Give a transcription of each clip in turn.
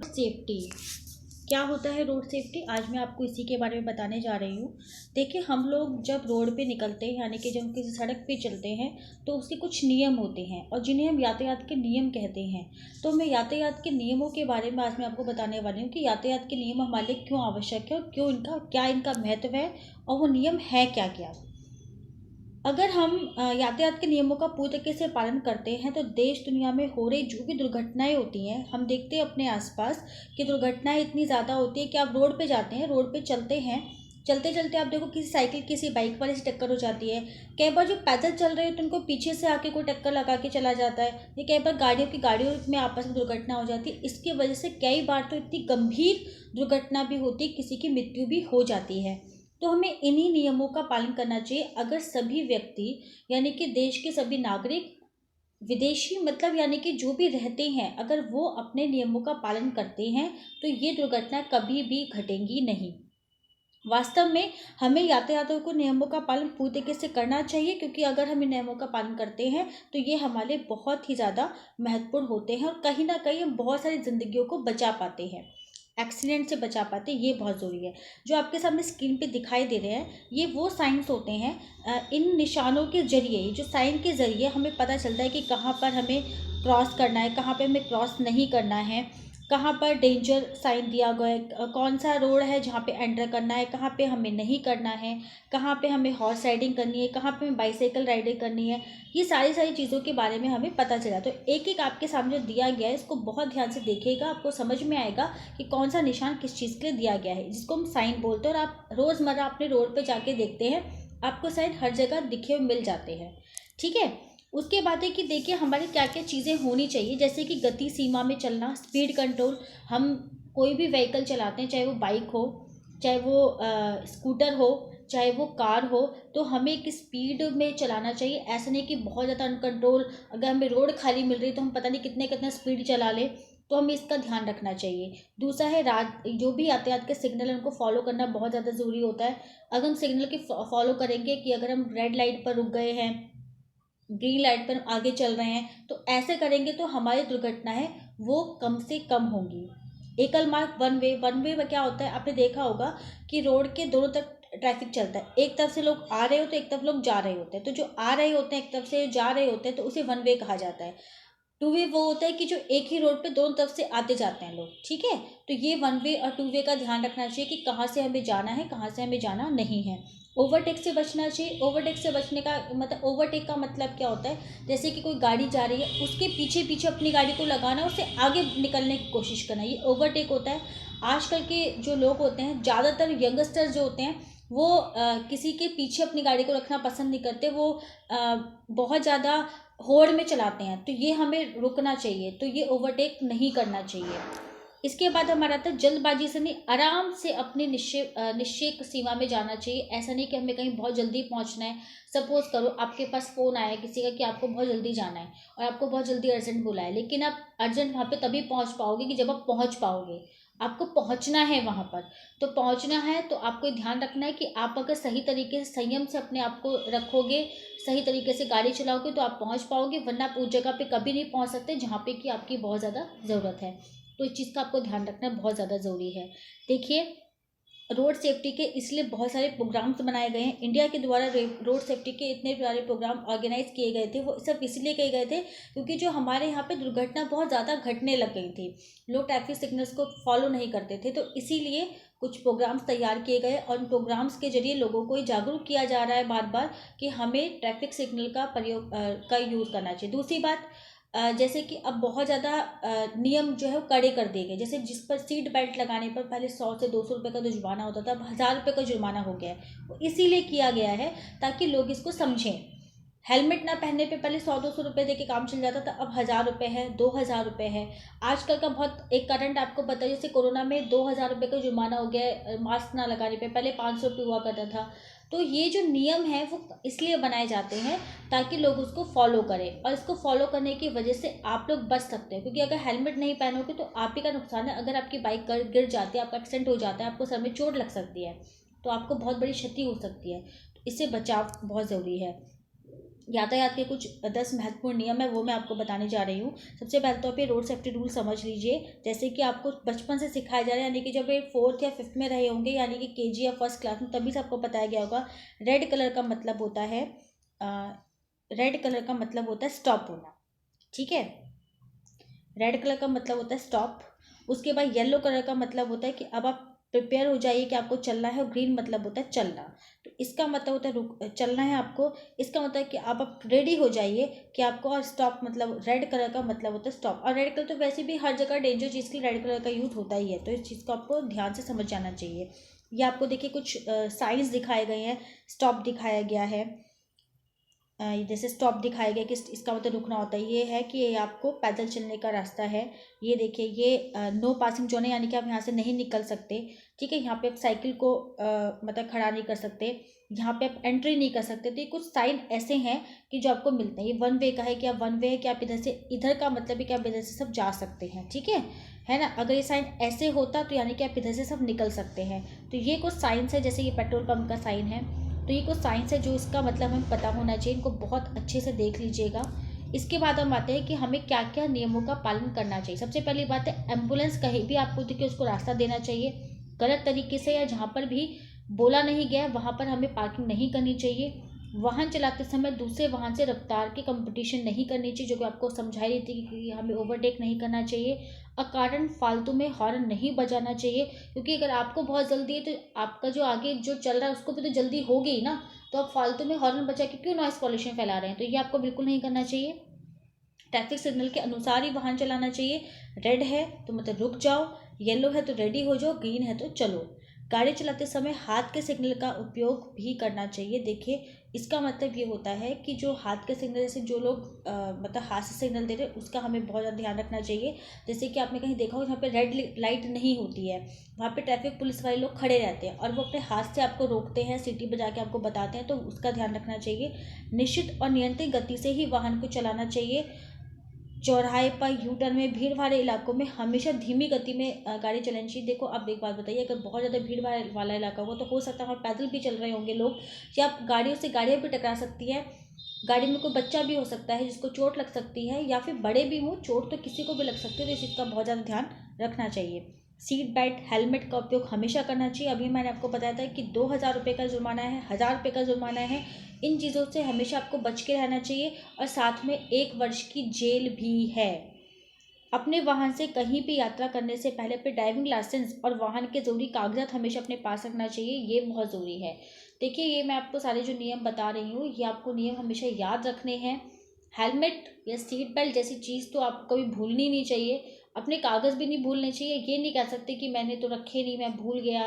Safety क्या होता है? रोड सेफ्टी आज मैं आपको इसी के बारे में बताने जा रही हूँ। देखिए, हम लोग जब रोड पे निकलते हैं यानी कि जब किसी सड़क पे चलते हैं तो उसके कुछ नियम होते हैं और जिन्हें हम यातायात के नियम कहते हैं। तो मैं यातायात के नियमों के बारे में आज मैं आपको बताने वाली हूँ कि यातायात के नियम हमारे लिए क्यों आवश्यक है और क्या इनका महत्व है और वो नियम है क्या क्या। अगर हम यातायात के नियमों का पूरी तरीके से पालन करते हैं तो देश दुनिया में हो रही जो भी दुर्घटनाएं होती हैं, हम देखते हैं अपने आसपास कि दुर्घटनाएं इतनी ज़्यादा होती है कि आप रोड पे जाते हैं, रोड पे चलते हैं, चलते चलते आप देखो किसी साइकिल किसी बाइक वाले से टक्कर हो जाती है। कई बार जो पैदल चल रहे होते हैं उनको पीछे से आके कोई टक्कर लगा के चला जाता है, या कई बार गाड़ियों में आपस में दुर्घटना हो जाती है। इसकी वजह से कई बार तो इतनी गंभीर दुर्घटना भी होती है, किसी की मृत्यु भी हो जाती है। तो हमें इन्हीं नियमों का पालन करना चाहिए। अगर सभी व्यक्ति यानी कि देश के सभी नागरिक, विदेशी मतलब यानी कि जो भी रहते हैं, अगर वो अपने नियमों का पालन करते हैं तो ये दुर्घटना कभी भी घटेंगी नहीं। वास्तव में हमें यातायातों को नियमों का पालन पूरी तरीके से करना चाहिए, क्योंकि अगर हम इन नियमों का पालन करते हैं तो ये हमारे लिए बहुत ही ज़्यादा महत्वपूर्ण होते हैं और कहीं ना कहीं हम बहुत सारी जिंदगियों को बचा पाते हैं, एक्सीडेंट से बचा पाते हैं। ये बहुत ज़रूरी है। जो आपके सामने स्क्रीन पे दिखाई दे रहे हैं ये वो साइंस होते हैं। इन निशानों के जरिए, जो साइन के ज़रिए हमें पता चलता है कि कहाँ पर हमें क्रॉस करना है, कहाँ पे हमें क्रॉस नहीं करना है, कहाँ पर डेंजर साइन दिया गया है, कौन सा रोड है जहाँ पे एंटर करना है, कहाँ पे हमें नहीं करना है, कहाँ पे हमें हॉर्स राइडिंग करनी है, कहाँ पे हमें बाइसाइकिल राइडिंग करनी है। ये सारी चीज़ों के बारे में हमें पता चला। तो एक एक आपके सामने जो दिया गया है इसको बहुत ध्यान से देखिएगा, आपको समझ में आएगा कि कौन सा निशान किस चीज़ के लिए दिया गया है, जिसको हम साइन बोलते हैं। और आप रोज़मर्रा अपने रोड पर जाके देखते हैं, आपको साइन हर जगह दिखे हुए मिल जाते हैं। ठीक है। उसके बाद है कि देखिए हमारी क्या क्या चीज़ें होनी चाहिए, जैसे कि गति सीमा में चलना, स्पीड कंट्रोल। हम कोई भी व्हीकल चलाते हैं, चाहे वो बाइक हो, चाहे वो स्कूटर हो, चाहे वो कार हो, तो हमें एक स्पीड में चलाना चाहिए। ऐसा नहीं कि बहुत ज़्यादा अनकंट्रोल, अगर हमें रोड खाली मिल रही है तो हम पता नहीं कितने कितना स्पीड चला लें, तो हमें इसका ध्यान रखना चाहिए। दूसरा है जो भी यातायात के सिग्नल है उनको फॉलो करना बहुत ज़्यादा ज़रूरी होता है। अगर हम सिग्नल की फॉलो करेंगे कि अगर हम रेड लाइट पर रुक गए हैं, ग्रीन लाइट पर आगे चल रहे हैं, तो ऐसे करेंगे तो हमारी दुर्घटना है वो कम से कम होंगी। एकल मार्ग वन वे में क्या होता है, आपने देखा होगा कि रोड के दोनों तरफ ट्रैफिक चलता है। एक तरफ से लोग आ रहे होते हैं, एक तरफ लोग जा रहे होते हैं। तो जो आ रहे होते हैं एक तरफ से, जा रहे होते हैं, तो उसे वन वे कहा जाता है। टू वे वो होता है कि जो एक ही रोड पे दोनों तरफ से आते जाते हैं लोग। ठीक है। तो ये वन वे और टू वे का ध्यान रखना चाहिए कि कहाँ से हमें जाना है, कहाँ से हमें जाना नहीं है। ओवरटेक से बचना चाहिए। ओवरटेक से बचने का मतलब, ओवरटेक का मतलब क्या होता है, जैसे कि कोई गाड़ी जा रही है उसके पीछे पीछे अपनी गाड़ी को लगाना, उससे आगे निकलने की कोशिश करना, ये ओवरटेक होता है। आजकल के जो लोग होते हैं, ज़्यादातर यंगस्टर्स जो होते हैं, वो किसी के पीछे अपनी गाड़ी को रखना पसंद नहीं करते। वो बहुत ज़्यादा होड़ में चलाते हैं, तो ये हमें रुकना चाहिए। तो ये ओवरटेक नहीं करना चाहिए। इसके बाद हमारा आता है जल्दबाजी से नहीं, आराम से अपनी निश्चित सीमा में जाना चाहिए। ऐसा नहीं कि हमें कहीं बहुत जल्दी पहुंचना है। सपोज करो आपके पास फ़ोन आया किसी का कि आपको बहुत जल्दी जाना है और आपको बहुत जल्दी अर्जेंट बुलाया, लेकिन आप अर्जेंट वहाँ पे तभी पहुँच पाओगे कि जब आप पहुँच पाओगे। आपको पहुँचना है वहाँ पर, तो पहुँचना है तो आपको ध्यान रखना है कि आप अगर सही तरीके से संयम से अपने आप को रखोगे, सही तरीके से गाड़ी चलाओगे, तो आप पहुँच पाओगे। वरना आप उस जगह पे कभी नहीं पहुँच सकते जहाँ पे कि आपकी बहुत ज़्यादा ज़रूरत है। तो इस चीज़ का आपको ध्यान रखना बहुत ज़्यादा ज़रूरी है। देखिए, रोड सेफ्टी के इसलिए बहुत सारे प्रोग्राम्स बनाए गए हैं। इंडिया के द्वारा रोड सेफ्टी के इतने सारे प्रोग्राम ऑर्गेनाइज किए गए थे, वो सब इसलिए किए गए थे क्योंकि जो हमारे यहाँ पे दुर्घटना बहुत ज़्यादा घटने लग गई थी, लोग ट्रैफिक सिग्नल्स को फॉलो नहीं करते थे। तो इसीलिए कुछ प्रोग्राम्स तैयार किए गए और उन प्रोग्राम्स के जरिए लोगों को जागरूक किया जा रहा है बार बार कि हमें ट्रैफिक सिग्नल का प्रयोग का यूज़ करना चाहिए। दूसरी बात, जैसे कि अब बहुत ज़्यादा नियम जो है वो कड़े कर दिए गए। जैसे जिस पर सीट बेल्ट लगाने पर पहले 100 से 200 रुपये का जो जुर्माना होता था, अब 1000 रुपये का जुर्माना हो गया है। वो इसीलिए किया गया है ताकि लोग इसको समझें। हेलमेट ना पहनने पे पहले 100-200 रुपये दे के काम चल जाता था, अब 1000 रुपये है, 2000 रुपये है। आजकल का बहुत एक करंट आपको पता है, जैसे कोरोना में 2000 रुपये का जुर्माना हो गया है मास्क ना लगाने पे, पहले 500 रुपये हुआ करता था। तो ये जो नियम है वो इसलिए बनाए जाते हैं ताकि लोग उसको फॉलो करें, और इसको फॉलो करने की वजह से आप लोग बच सकते हैं। क्योंकि अगर हेलमेट नहीं पहनोगे तो आप ही का नुकसान है। अगर आपकी बाइक गिर जाती है, आपका एक्सीडेंट हो जाता है, आपको सर में चोट लग सकती है, तो आपको बहुत बड़ी क्षति हो सकती है। तो इससे बचाव बहुत ज़रूरी है। यातायात के कुछ 10 महत्वपूर्ण नियम है, वो मैं आपको बताने जा रही हूँ। सबसे पहले तो आप ये रोड सेफ्टी रूल समझ लीजिए। जैसे कि आपको बचपन से सिखाया जा रहा है, यानी कि जब ये 4th या 5th में रहे होंगे, यानी कि केजी या फर्स्ट क्लास में, तभी से आपको बताया गया होगा। रेड कलर का मतलब होता है रेड कलर का मतलब होता है स्टॉप होना, ठीक है। रेड कलर का मतलब होता है स्टॉप। उसके बाद येलो कलर का मतलब होता है कि अब आप प्रिपेयर हो जाइए कि आपको चलना है, और ग्रीन मतलब होता है चलना। तो इसका मतलब होता है रुक चलना है आपको। इसका मतलब है कि आप रेडी हो जाइए कि आपको, और स्टॉप मतलब रेड कलर का मतलब होता है स्टॉप। और रेड कलर तो वैसे भी हर जगह डेंजर चीज़ के लिए रेड कलर का यूज़ होता ही है, तो इस चीज़ को आपको ध्यान से समझ जाना चाहिए। ये आपको देखिए कुछ साइंस दिखाए गए हैं। स्टॉप दिखाया गया है, जैसे स्टॉप दिखाया गया कि इसका मतलब रुकना होता है। ये है कि ये आपको पैदल चलने का रास्ता है। ये देखिए, ये नो पासिंग जोन है, यानी कि आप यहाँ से नहीं निकल सकते, ठीक है। यहाँ पे आप साइकिल को मतलब खड़ा नहीं कर सकते, यहाँ पे आप एंट्री नहीं कर सकते। तो ये कुछ साइन ऐसे हैं कि जो आपको मिलते हैं। ये वन वे का है कि आप वन वे है कि आप इधर से, इधर का मतलब है कि आप इधर से सब जा सकते हैं, ठीक है ना। अगर ये साइन ऐसे होता तो यानी कि आप इधर से सब निकल सकते हैं। तो ये कुछ साइंस है, जैसे ये पेट्रोल पंप का साइन है। तो ये कुछ साइंस है जो इसका मतलब हमें पता होना चाहिए, इनको बहुत अच्छे से देख लीजिएगा। इसके बाद हम आते हैं कि हमें क्या क्या नियमों का पालन करना चाहिए। सबसे पहली बात है, एम्बुलेंस कहीं भी आपको दिखे उसको रास्ता देना चाहिए गलत तरीके से, या जहाँ पर भी बोला नहीं गया वहाँ पर हमें पार्किंग नहीं करनी चाहिए। वाहन चलाते समय दूसरे वाहन से रफ्तार की कंपटीशन नहीं करनी चाहिए, जो कि आपको समझाई रही थी कि हमें ओवरटेक नहीं करना चाहिए। अकारण फालतू में हॉर्न नहीं बजाना चाहिए, क्योंकि अगर आपको बहुत जल्दी है तो आपका जो आगे जो चल रहा है उसको भी तो जल्दी होगी ही ना। तो आप फालतू में हॉर्न बजा के क्यों नॉइस पॉल्यूशन फैला रहे हैं, तो ये आपको बिल्कुल नहीं करना चाहिए। ट्रैफिक सिग्नल के अनुसार ही वाहन चलाना चाहिए। रेड है तो मतलब रुक जाओ, येलो है तो रेडी हो जाओ, ग्रीन है तो चलो। गाड़ी चलाते समय हाथ के सिग्नल का उपयोग भी करना चाहिए। देखिए, इसका मतलब ये होता है कि जो हाथ के सिग्नल, जैसे जो लोग मतलब हाथ से सिग्नल दे रहे हैं, उसका हमें बहुत ज़्यादा ध्यान रखना चाहिए। जैसे कि आपने कहीं देखा हो जहाँ पे रेड लाइट नहीं होती है, वहाँ पे ट्रैफिक पुलिस वाले लोग खड़े रहते हैं और वो अपने हाथ से आपको रोकते हैं, सीटी बजा के आपको बताते हैं, तो उसका ध्यान रखना चाहिए। निश्चित और नियंत्रित गति से ही वाहन को चलाना चाहिए। चौराहे पर, यू टर्न में, भीड़ भाड़ इलाकों में हमेशा धीमी गति में गाड़ी चलानी चाहिए। देखो, अब एक बात बताइए, अगर बहुत ज़्यादा भीड़ भाड़ वाला इलाका होगा तो हो सकता है वहाँ पैदल भी चल रहे होंगे लोग, या गाड़ियों से गाड़ियाँ भी टकरा सकती है। गाड़ी में कोई बच्चा भी हो सकता है जिसको चोट लग सकती है, या फिर बड़े भी हों, चोट तो किसी को भी लग सकती है। तो इस चीज़ का बहुत ज़्यादा ध्यान रखना चाहिए। सीट बेल्ट, हेलमेट का उपयोग हमेशा करना चाहिए। अभी मैंने आपको बताया था कि 2,000 रुपये का जुर्माना है, 1,000 रुपये का जुर्माना है। इन चीज़ों से हमेशा आपको बच के रहना चाहिए, और साथ में 1 वर्ष की जेल भी है। अपने वाहन से कहीं भी यात्रा करने से पहले अपने ड्राइविंग लाइसेंस और वाहन के ज़रूरी कागजात हमेशा अपने पास रखना चाहिए, ये बहुत ज़रूरी है। देखिए, ये मैं आपको सारे जो नियम बता रही हूँ, ये आपको नियम हमेशा याद रखने हैं। हेलमेट या सीट बेल्ट जैसी चीज़ तो आपको कभी भूलनी नहीं चाहिए। अपने कागज़ भी नहीं भूलने चाहिए। ये नहीं कह सकते कि मैंने तो रखे नहीं, मैं भूल गया।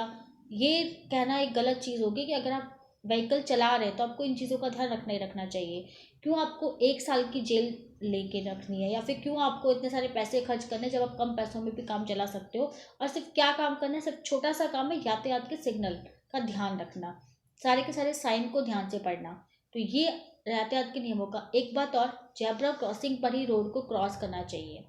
ये कहना एक गलत चीज़ होगी कि अगर आप व्हीकल चला रहे हैं तो आपको इन चीज़ों का ध्यान रखना ही रखना चाहिए। क्यों आपको 1 साल की जेल लेके रखनी है, या फिर क्यों आपको इतने सारे पैसे खर्च करने जब आप कम पैसों में भी काम चला सकते हो। और सिर्फ क्या काम करना है, सिर्फ छोटा सा काम है, यातायात के सिग्नल का ध्यान रखना, सारे के सारे साइन को ध्यान से पढ़ना। तो ये यातायात के नियमों का। एक बात और, जेब्रा क्रॉसिंग पर ही रोड को क्रॉस करना चाहिए।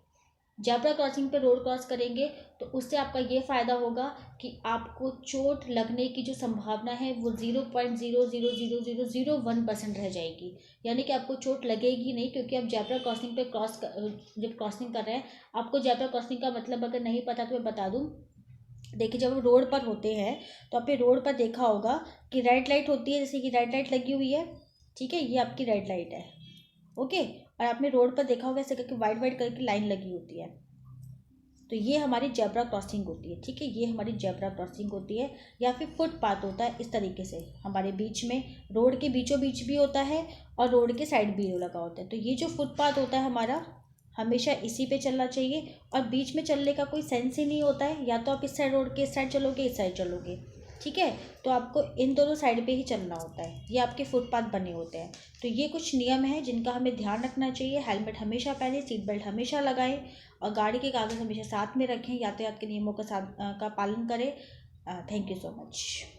जेब्रा क्रॉसिंग पर रोड क्रॉस करेंगे तो उससे आपका ये फ़ायदा होगा कि आपको चोट लगने की जो संभावना है वो 0.0000001% रह जाएगी। यानी कि आपको चोट लगेगी नहीं, क्योंकि आप जेब्रा क्रॉसिंग पे जब क्रॉसिंग कर रहे हैं। आपको जेब्रा क्रॉसिंग का मतलब अगर नहीं पता तो मैं बता दूँ। देखिए, जब हम रोड पर होते हैं तो आपने रोड पर देखा होगा कि रेड लाइट होती है, जैसे कि रेड लाइट लगी हुई है, ठीक है, ये आपकी रेड लाइट है, ओके। और आपने रोड पर देखा होगा ऐसे करके वाइट वाइट कलर की लाइन लगी होती है, तो ये हमारी जेब्रा क्रॉसिंग होती है, ठीक है। ये हमारी जेब्रा क्रॉसिंग होती है। या फिर फुटपाथ होता है, इस तरीके से हमारे बीच में, रोड के बीचों बीच भी होता है और रोड के साइड भी लगा होता है। तो ये जो फुटपाथ होता है हमारा, हमेशा इसी पे चलना चाहिए। और बीच में चलने का कोई सेंस ही नहीं होता है, या तो आप इस साइड रोड के इस साइड चलोगे, इस साइड चलोगे, ठीक है। तो आपको इन दोनों साइड पे ही चलना होता है, ये आपके फुटपाथ बने होते हैं। तो ये कुछ नियम हैं जिनका हमें ध्यान रखना चाहिए। हेलमेट हमेशा पहने, सीट बेल्ट हमेशा लगाएं, और गाड़ी के कागज़ हमेशा साथ में रखें। यातायात के नियमों का पालन करें। Thank you so much.